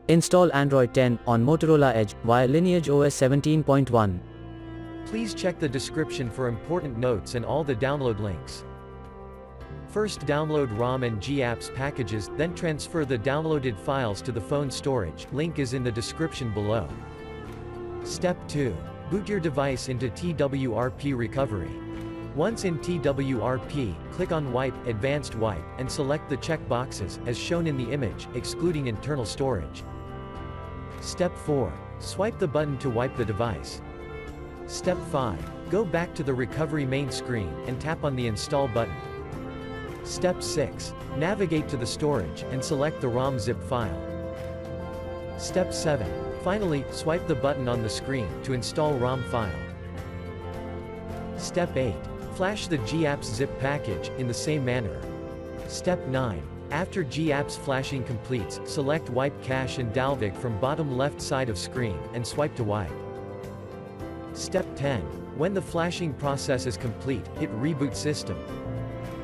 Install Android 10 on Motorola Edge via LineageOS 17.1. Please check the description for important notes and all the download links. First download ROM and GApps packages, then transfer the downloaded files to the phone storage, link is in the description below. Step 2. Boot your device into TWRP recovery. Once in TWRP, click on Wipe, Advanced Wipe, and select the check boxes, as shown in the image, excluding internal storage. Step 4. Swipe the button to wipe the device. Step 5. Go back to the recovery main screen, and tap on the Install button. Step 6. Navigate to the storage, and select the ROM zip file. Step 7. Finally, swipe the button on the screen, to install ROM file. Step 8. Flash the GApps zip package, in the same manner. Step 9. After GApps flashing completes, select Wipe Cache and Dalvik from bottom left side of screen, and swipe to wipe. Step 10. When the flashing process is complete, hit Reboot System.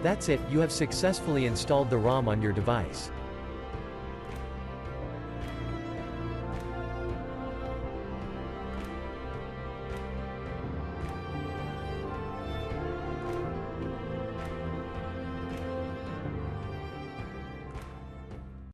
That's it, you have successfully installed the ROM on your device.